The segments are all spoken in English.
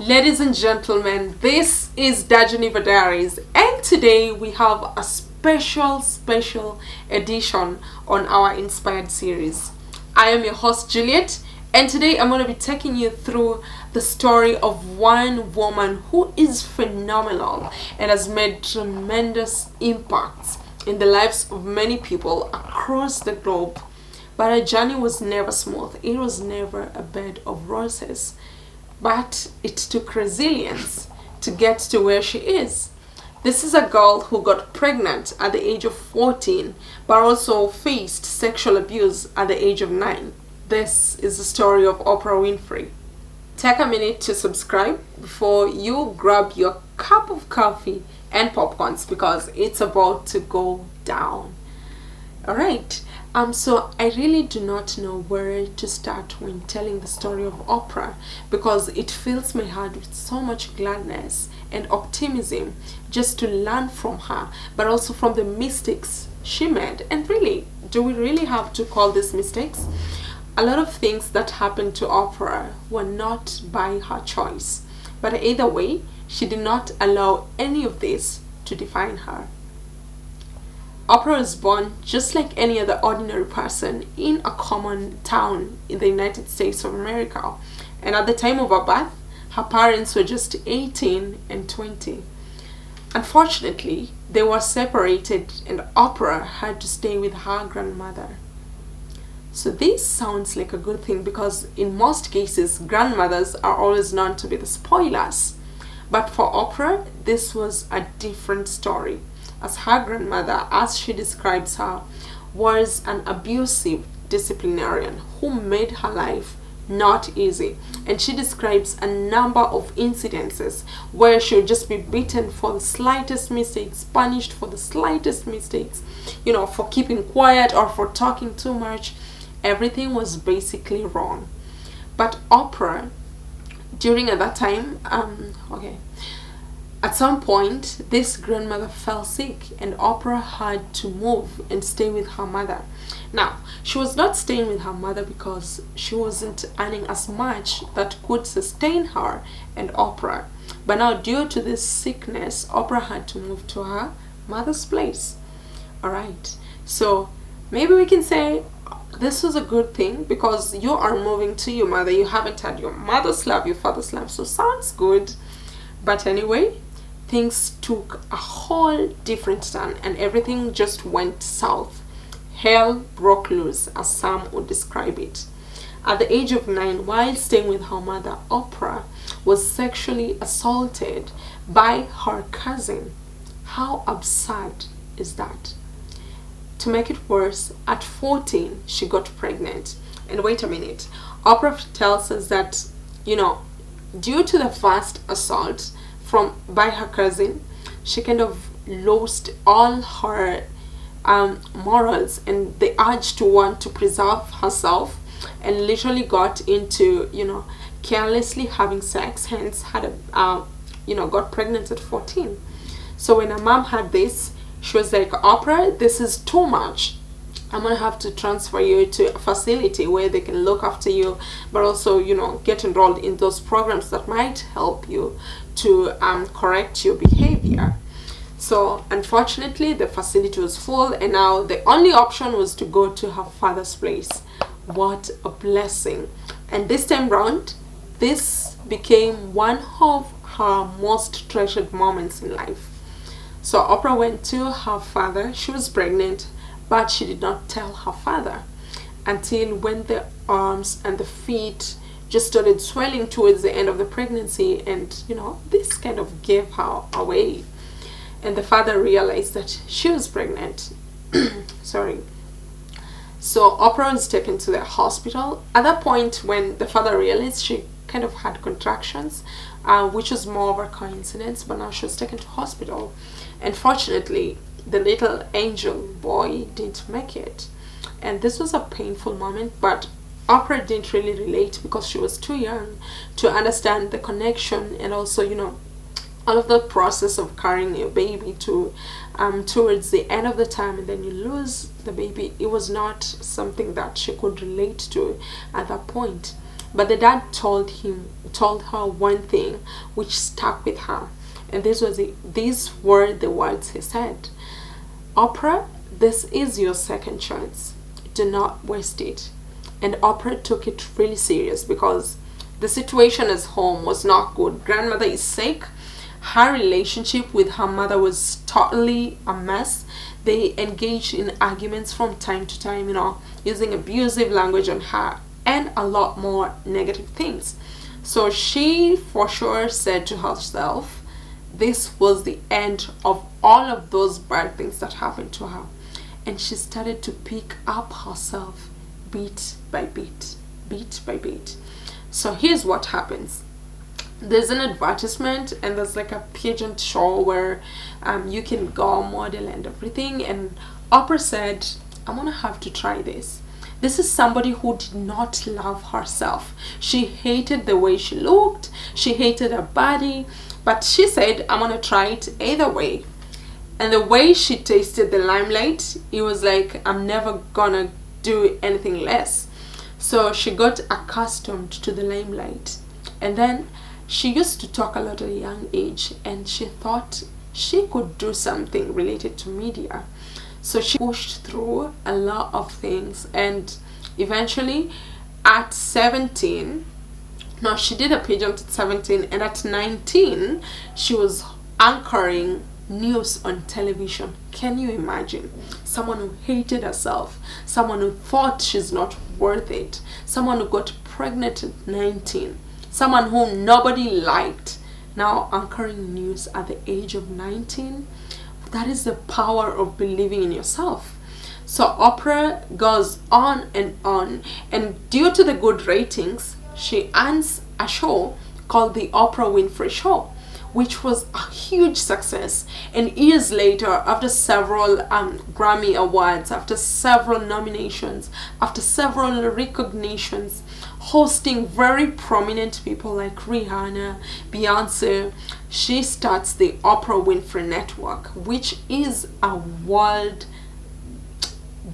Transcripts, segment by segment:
Ladies and gentlemen, this is JOUNERY Diaries, and today we have a special edition on our Inspired series. I am your host Juliet, and today I'm going to be taking you through the story of one woman who is phenomenal and has made tremendous impacts in the lives of many people across the globe. But her journey was never smooth. It was never a bed of roses. But it took resilience to get to where she is. This is a girl who got pregnant at the age of 14, but also faced sexual abuse at the age of 9. This is the story of Oprah Winfrey. Take a minute to subscribe before you grab your cup of coffee and popcorns because it's about to go down. Alright, so I really do not know where to start when telling the story of Oprah because it fills my heart with so much gladness and optimism just to learn from her, but also from the mistakes she made. And really, do we really have to call these mistakes? A lot of things that happened to Oprah were not by her choice, but either way, she did not allow any of this to define her. Oprah was born just like any other ordinary person in a common town in the United States of America. And at the time of her birth, her parents were just 18 and 20. Unfortunately, they were separated and Oprah had to stay with her grandmother. So this sounds like a good thing because in most cases, grandmothers are always known to be the spoilers. But for Oprah, this was a different story, as her grandmother, as she describes her, was an abusive disciplinarian who made her life not easy. And she describes a number of incidences where she would just be beaten for the slightest mistakes, punished for the slightest mistakes, for keeping quiet or for talking too much. Everything was basically wrong. But Oprah, during at that time, at some point, this grandmother fell sick and Oprah had to move and stay with her mother. Now, she was not staying with her mother because she wasn't earning as much that could sustain her and Oprah. But now, due to this sickness, Oprah had to move to her mother's place. Alright, so maybe we can say this was a good thing because you are moving to your mother. You haven't had your mother's love, your father's love, so sounds good. But anyway, things took a whole different turn and everything just went south. Hell broke loose, as some would describe it. At the age of 9, while staying with her mother, Oprah was sexually assaulted by her cousin. How absurd is that? To make it worse, at 14, she got pregnant. And wait a minute, Oprah tells us that, due to the first assault by her cousin, she kind of lost all her morals and the urge to want to preserve herself and literally got into, carelessly having sex, hence had got pregnant at 14. So when her mom had this, she was like, Oprah, this is too much. I'm gonna have to transfer you to a facility where they can look after you, but also, get enrolled in those programs that might help you to correct your behavior. So unfortunately, the facility was full, and now the only option was to go to her father's place. What a blessing! And this time round, this became one of her most treasured moments in life. So Oprah went to her father. She was pregnant, but she did not tell her father until when the arms and the feet just started swelling towards the end of the pregnancy, and this kind of gave her away. And the father realized that she was pregnant. Sorry. So Oprah was taken to the hospital. At that point, when the father realized she kind of had contractions, which was more of a coincidence, but now she was taken to hospital. And fortunately, the little angel boy didn't make it. And this was a painful moment, but Oprah didn't really relate because she was too young to understand the connection and also, all of the process of carrying your baby to towards the end of the time, and then you lose the baby. It was not something that she could relate to at that point. But the dad told her one thing which stuck with her, and these were the words he said: "Oprah, this is your second chance. Do not waste it." And Oprah took it really serious because the situation at home was not good. Grandmother is sick. Her relationship with her mother was totally a mess. They engaged in arguments from time to time, using abusive language on her and a lot more negative things. So she for sure said to herself, this was the end of all of those bad things that happened to her. And she started to pick up herself bit by bit, bit by bit. So here's what happens. There's an advertisement, and there's like a pageant show where you can go model and everything. And Oprah said, I'm gonna have to try this. This is somebody who did not love herself. She hated the way she looked. She hated her body. But she said, I'm gonna try it either way. And the way she tasted the limelight, it was like, I'm never gonna do anything less. So she got accustomed to the limelight. And then she used to talk a lot at a young age, and she thought she could do something related to media. So she pushed through a lot of things, and eventually at 17, no, she did a pageant at 17, and at 19 she was anchoring news on television. Can you imagine? Someone who hated herself, someone who thought she's not worth it, someone who got pregnant at 19, someone whom nobody liked, now anchoring news at the age of 19. That is the power of believing in yourself. So Oprah goes on, and due to the good ratings, she earns a show called the Oprah Winfrey Show, which was a huge success. And years later, after several Grammy Awards, after several nominations, after several recognitions, hosting very prominent people like Rihanna, Beyonce, she starts the Oprah Winfrey Network, which is a world...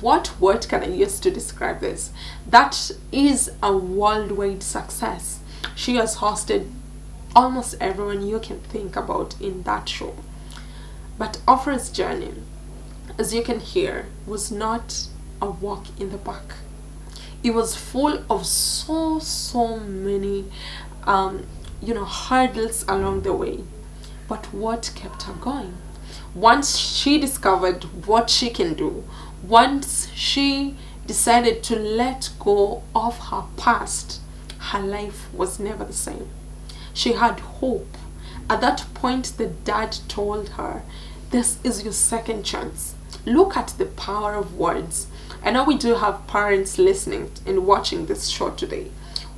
What word can I use to describe this? That is a worldwide success. She has hosted almost everyone you can think about in that show. But Oprah's journey, as you can hear, was not a walk in the park. It was full of so many hurdles along the way. But what kept her going? Once she discovered what she can do, once she decided to let go of her past, her life was never the same. She had hope. At that point, the dad told her, this is your second chance. Look at the power of words. I know we do have parents listening and watching this show today.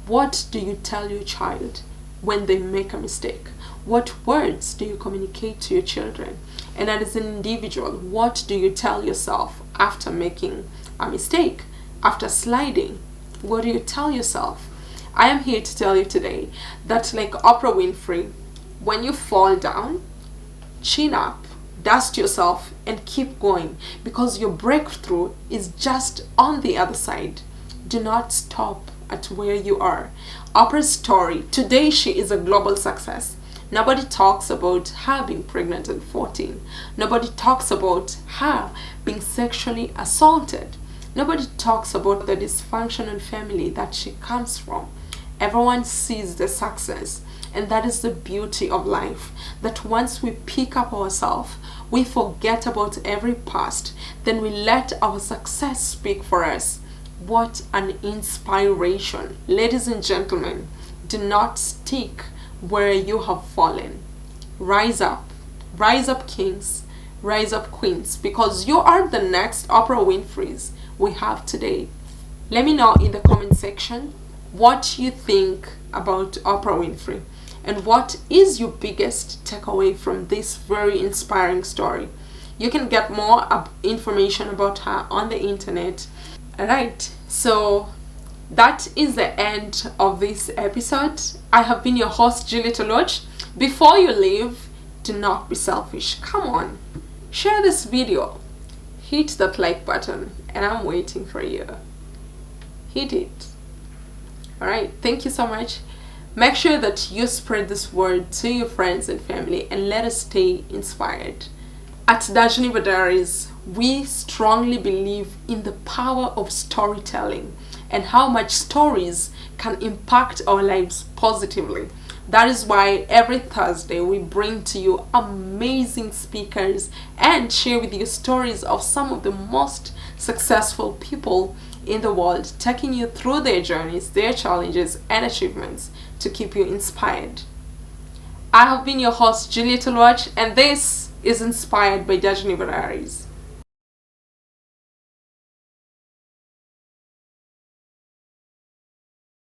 What do you tell your child when they make a mistake? What words do you communicate to your children? And as an individual, what do you tell yourself after making a mistake, after sliding? What do you tell yourself? I am here to tell you today that, like Oprah Winfrey, when you fall down, chin up, dust yourself, and keep going, because your breakthrough is just on the other side. Do not stop at where you are. Oprah's story, today she is a global success. Nobody talks about her being pregnant at 14. Nobody talks about her being sexually assaulted. Nobody talks about the dysfunctional family that she comes from. Everyone sees the success, and that is the beauty of life, that once we pick up ourselves, we forget about every past, then we let our success speak for us. What an inspiration. Ladies and gentlemen, do not stick where you have fallen. Rise up kings, rise up queens, because you are the next Oprah Winfreys we have today. Let me know in the comment section what you think about Oprah Winfrey, and what is your biggest takeaway from this very inspiring story. You can get more information about her on the internet. Alright, so that is the end of this episode. I have been your host, Julie Toloch. Before you leave, do not be selfish. Come on, share this video, hit that like button, and I'm waiting for you. Hit it. All right, thank you so much. Make sure that you spread this word to your friends and family, and let us stay inspired. At JOUNERY Diaries, we strongly believe in the power of storytelling and how much stories can impact our lives positively. That is why every Thursday we bring to you amazing speakers and share with you stories of some of the most successful people in the world, taking you through their journeys, their challenges, and achievements to keep you inspired. I have been your host, Juliet Oluwach, and this is Inspired by JOUNERY Diaries.